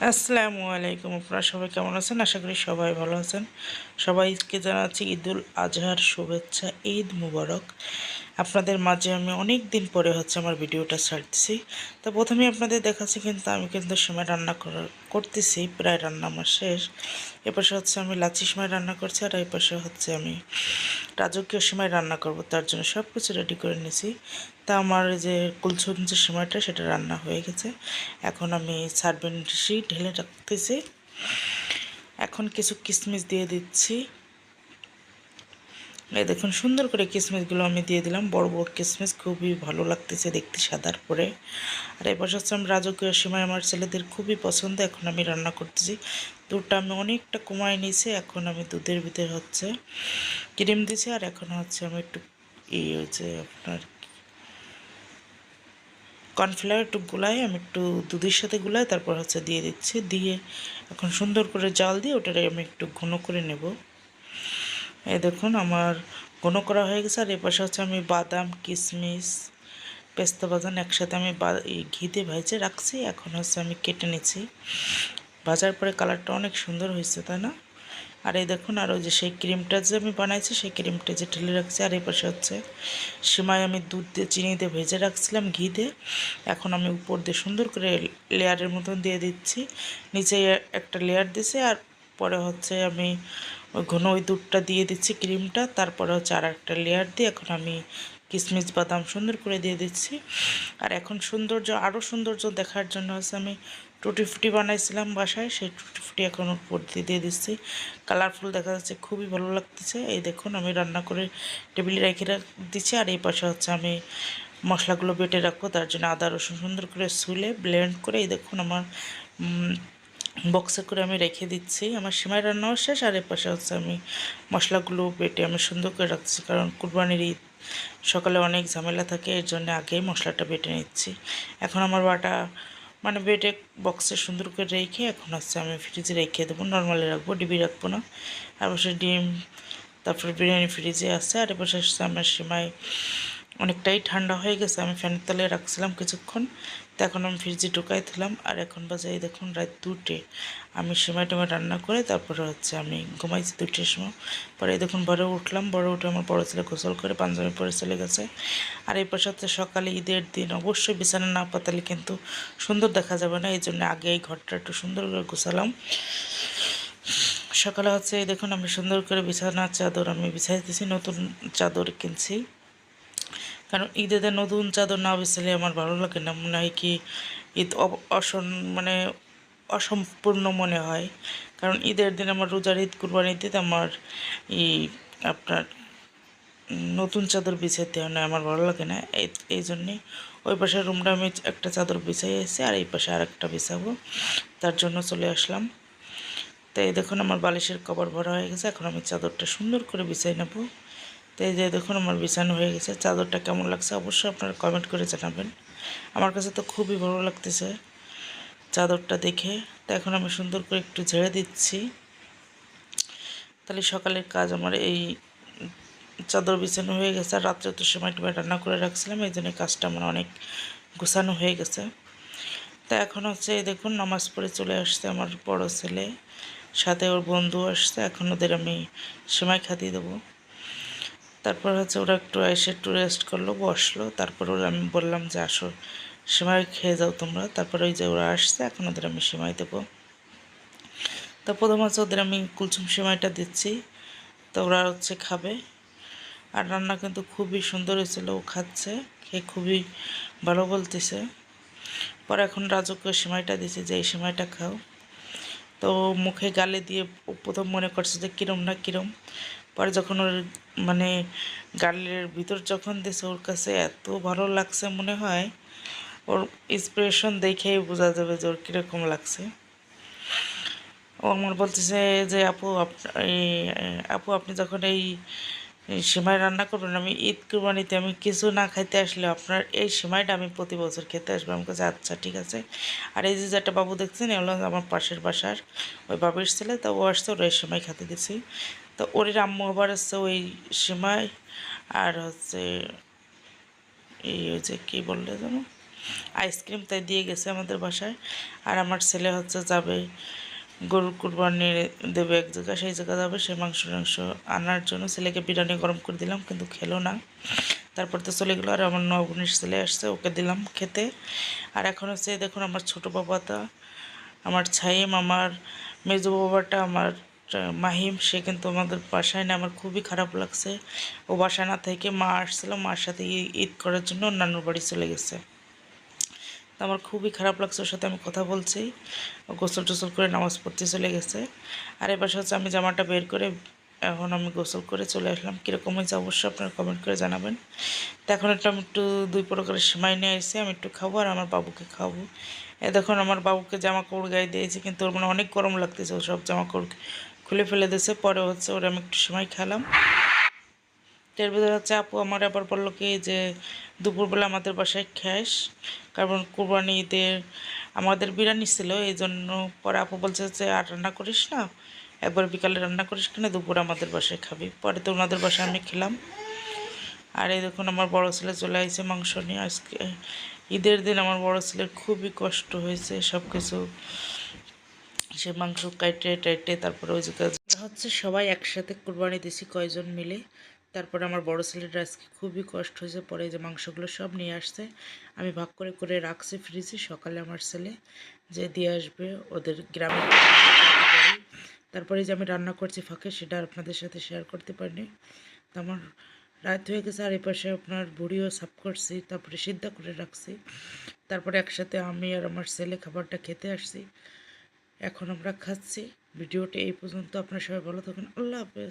আসসালামু আলাইকুম। আপনারা সবাই কেমন আছেন? আশা করি সবাই ভালো আছেন। সবাইকে জানাচ্ছি ঈদুল আজহার শুভেচ্ছা, ঈদ মুবারক। আপনাদের মাঝে আমি অনেক দিন পরে আমার ভিডিওটা ছাড়তেছি। তো প্রথমেই আপনাদের দেখাচ্ছি আমি কিন্তু সেমাই রান্না করতেছি, প্রায় রান্না আমার শেষ। এপাশে আমি লাচ্ছি সেমাই রান্না করছি, আর এই পাশে আমি রাজকীয় সেমাই রান্না করব। তার জন্য সব কিছু রেডি করে নিয়েছি। তা আমার যে কুলসুম যে সেমাইটা সেটা রান্না হয়ে গেছে। এখন আমি সার্ভিং ডিশে ঢেলে রাখতেছি। এখন কিছু কিশমিশ দিয়ে দিচ্ছি। এই দেখুন সুন্দর করে কিশমিশগুলো আমি দিয়ে দিলাম, বড় বড় কিশমিশ, খুবই ভালো লাগতেছে দেখতে সাদার পরে। আর এবার আমি রাজকীয় সেমাই আমার ছেলেদের খুবই পছন্দ। এখন আমি রান্না করতেছি। দুধটা আমি অনেকটা কমায় নিয়েছি। এখন আমি দুধের ভিতরে ক্রিম দিয়েছি, আর এখন আমি একটু আপনার কর্নফ্লাওয়ার একটু গুলাই, আমি একটু দুধের সাথে গুলাই, তারপর দিয়ে দিচ্ছি। দিয়ে এখন সুন্দর করে জাল দিয়ে ওটারে আমি একটু ঘন করে নেব। এই দেখুন আমার ঘন করা হয়ে গেছে। আর এপাশে আমি বাদাম, কিশমিশ, পেস্তা বাদাম একসাথে আমি ঘিতে ভেজে রাখছি। এখন আমি কেটে নিচ্ছি। ভাজার পরে কালারটা অনেক সুন্দর হয়েছে, তাই না? আর এই দেখুন, আর ওই যে সেই ক্রিমটা যে আমি বানাইছি সেই ক্রিমটা যে ঢেলে রাখছি। আর এই পাশে সেমাই আমি দুধ দিয়ে চিনি দিয়ে ভেজে রাখছিলাম ঘি দিয়ে। এখন আমি উপর দিয়ে সুন্দর করে লেয়ারের মতন দিয়ে দিচ্ছি। নিচে একটা লেয়ার দিছি, আর পরে আমি ওই ঘন ওই দুধটা দিয়ে দিচ্ছি, ক্রিমটা। তারপরে আর একটা লেয়ার দিয়ে এখন আমি কিশমিশ বাদাম সুন্দর করে দিয়ে দিচ্ছি। আর এখন আরও সৌন্দর্য দেখার জন্য আমি টুটি ফুটি বানাইছিলাম বাসায়, সেই টুটি ফুটি এখন উপর দিয়ে দিচ্ছি। কালারফুল দেখা যাচ্ছে, খুবই ভালো লাগতেছে। এই দেখুন আমি রান্না করে টেবিলে রেখে দিচ্ছি। আর এই পাশে আমি মশলাগুলো বেটে রাখবো। তার জন্য আদা রসুন সুন্দর করে ছুলে ব্লেন্ড করে এই দেখুন আমার বক্সে করে আমি রেখে দিচ্ছি। আমার সেমাই রান্নাও শেষ। আর এর পাশে আমি মশলাগুলো বেটে আমি সুন্দর করে রাখছি, কারণ কুরবানির ঈদ, সকালে অনেক ঝামেলা থাকে, এর জন্য আগেই মশলাটা বেটে নিচ্ছি। এখন আমার বাটা বেটে বক্সে সুন্দর করে রেখে এখন আমি ফ্রিজে রেখে দেবো। নর্মালি রাখবো, ডিবি রাখবো না। আর পাশে ডিম, তারপরে বিরিয়ানি ফ্রিজে আছে। আর এবার আমার সেমাই অনেকটাই ঠান্ডা হয়ে গেছে, আমি ফ্যানের তলে রাখছিলাম কিছুক্ষণ। তো এখন আমি ফ্রিজে ঢুকাই দিলাম। আর এখন বাজে এই দেখুন রাত 2টে। আমি সেমাই টেমাই রান্না করে তারপরে আমি ঘুমাইছি 2টের সময়। পরে এই দেখুন বড় উঠলাম, বড় উঠে আমার বড় ছেলে গোসল করে পাঞ্জাবি পরে চলে গেছে। আর এই পাশে সকালে ঈদের দিন অবশ্যই বিছানা না পাতালে কিন্তু সুন্দর দেখা যাবে না, এই জন্য আগে এই ঘরটা একটু সুন্দর করে গোছালাম। সকালে এই দেখুন আমি সুন্দর করে বিছানার চাদর আমি বিছাইতেছি, নতুন চাদর কিনছি। কারণ ঈদেতে নতুন চাদর না বিছালে আমার ভালো লাগে না, মনে হয় কি ঈদ মানে অসম্পূর্ণ মনে হয়। কারণ ঈদের দিন আমার রোজার ঈদ, কুরবানির ঈদ আমার আপনার নতুন চাদর বিছাইতে হয় না, আমার ভালো লাগে না। এই জন্যে ওই পাশের রুমটা আমি একটা চাদর বিছাই আসছি, আর এই পাশে আর একটা বিছাবো, তার জন্য চলে আসলাম। তো এই দেখুন আমার বালিশের কভার ভরা হয়ে গেছে। এখন আমি চাদরটা সুন্দর করে বিছাই নেব। তো এই যে দেখুন আমার বিছানো হয়ে গেছে। চাদরটা কেমন লাগছে অবশ্যই আপনারা কমেন্ট করে জানাবেন। আমার কাছে তো খুবই ভালো লাগতেছে চাদরটা দেখে। তো এখন আমি সুন্দর করে একটু ঝেড়ে দিচ্ছি, তাহলে সকালের কাজ আমার এই চাদর বিছানো হয়ে গেছে। আর রাত্রে তো সময় রান্না করে রাখছিলাম, এই জন্য কাজটা আমার অনেক গোছানো হয়ে গেছে। তা এখন এই দেখুন নামাজ পড়ে চলে আসছে আমার বড় ছেলে, সাথে ওর বন্ধু আসছে। এখন ওদের আমি সেমাই খাইয়ে দেবো। তারপর ওরা একটু এসে একটু রেস্ট করলো, বসলো। তারপর ওরা আমি বললাম যে আসো সেমাই খেয়ে যাও তোমরা। তারপরে ওই যে ওরা আসছে, এখন ওদের আমি সেমাই দেবো। তো প্রথম ওদের আমি কুলসুম সেমাইটা দিচ্ছি, তো ওরা খাবে। আর রান্না কিন্তু খুবই সুন্দর হয়েছিল, ও খাচ্ছে, খেয়ে খুবই ভালো বলতেছে। পরে এখন রাজকীয় সেমাইটা দিছে যে এই সেমাইটা খাও। তো মুখে গালে দিয়ে প্রথম মনে করছে যে কিরম না কিরম, পরে যখন ওর গালের ভিতর যখন দিছে ওর কাছে এত ভালো লাগছে, মনে হয় ওর এক্সপ্রেশন দেখেই বোঝা যাবে যে ওর কীরকম লাগছে। ও আমার বলতেছে যে আপু আপনি যখন এই সেমাই রান্না করবেন, আমি ঈদ কুরবানিতে আমি কিছু না খাইতে আসলে আপনার এই সেমাইটা আমি প্রতি বছর খেতে আসবো। আমি কাছে আচ্ছা ঠিক আছে। আর এই যে একটা বাবু দেখছেন, এগুলো আমার পাশের বাসার ওই বাবুর ছেলে, তো ও আসছে, ওর এই সেমাই খেতে দিছি। তো ওর আম্মু আবার আসছে ওই সেমাই আর এই যে কী বললে যেন আইসক্রিম তাই দিয়ে গেছে আমাদের বাসায়। আর আমার ছেলে হচ্ছে যাবে গরুর কুরবানি দেবে এক জায়গায়, সেই জায়গা যাবে, সেই মাংস টাংস আনার জন্য। ছেলেকে বিরিয়ানি গরম করে দিলাম কিন্তু খেলো না, তারপর তো চলে গেলো। আর আমার নবনীর ছেলে আসছে, ওকে দিলাম খেতে। আর এখন হচ্ছে দেখুন আমার ছোটো বাবাটা, আমার ছাইম, আমার মেজো বাবাটা, আমার মাহিম, সে কিন্তু আমাদের বাসায় না। আমার খুবই খারাপ লাগছে। ও বাসায় না থেকে মা আসছিল, মার সাথে ঈদ করার জন্য ওর নানুর বাড়ি চলে গেছে। তো আমার খুবই খারাপ লাগছে। ওর সাথে আমি কথা বলছি, ও গোসল টোসল করে নামাজ পড়তে চলে গেছে। আর এবার হচ্ছে আমি জামাটা বের করে এখন আমি গোসল করে চলে আসলাম। কীরকম হয়েছে অবশ্যই আপনারা কমেন্ট করে জানাবেন। তো এখন আমি একটু 2 প্রকারের সেমাই নিয়ে এসে আমি একটু খাবো আর আমার বাবুকে খাবো। দেখুন আমার বাবুকে জামা কাপড় গায়ে দিয়েছি, কিন্তু ওর মানে অনেক গরম লাগতেছে, ও সব জামা কাপড় খুলে ফেলে দিয়েছে। পরে হচ্ছে ওরা আমি একটু সেমাই খেলাম। এর ভিতরে হচ্ছে আপু আমার আবার বললো কি যে দুপুরবেলা আমাদের বাসায় খাস, কারণ কোরবানি ঈদের আমাদের বিরিয়ানি ছিল, এই জন্য। পরে আপু বলছে যে আর রান্না করিস না, একবার বিকালে রান্না করিস কিনা, দুপুরে আমাদের বাসায় খাবি। পরে তো ওনাদের বাসায় আমি খেলাম। আর এই দেখুন আমার বড় ছেলে চলে আসছে মাংস নিয়ে। আজকে ঈদের দিন আমার বড় ছেলের খুবই কষ্ট হয়েছে সব কিছু, সে মাংস কাটে টাইটে তারপরে ওই জায়গায় হচ্ছে সবাই একসাথে কোরবানি দিছি কয়জন মিলে। তারপরে আমার বড় ছেলেটা আজকে খুবই কষ্ট হয়েছে। পরে এই যে মাংসগুলো সব নিয়ে আসছে, আমি ভাগ করে করে রাখছি ফ্রিজে। সকালে আমার ছেলে যে দিয়ে আসবে ওদের গ্রামে। তারপরে যে আমি রান্না করছি ফাঁকে, সেটা আপনাদের সাথে শেয়ার করতে পারিনি। তো আমার রাত হয়ে গেছে। আর এই পাশে আপনার বুড়িও সাফ করছি, তারপরে সিদ্ধ করে রাখছি। তারপরে একসাথে আমি আর আমার ছেলে খাবারটা খেতে আসছি, এখন আমরা খাচ্ছি। ভিডিওটি এই পর্যন্ত। আপনারা সবাই ভালো থাকুন, আল্লাহ হাফেজ।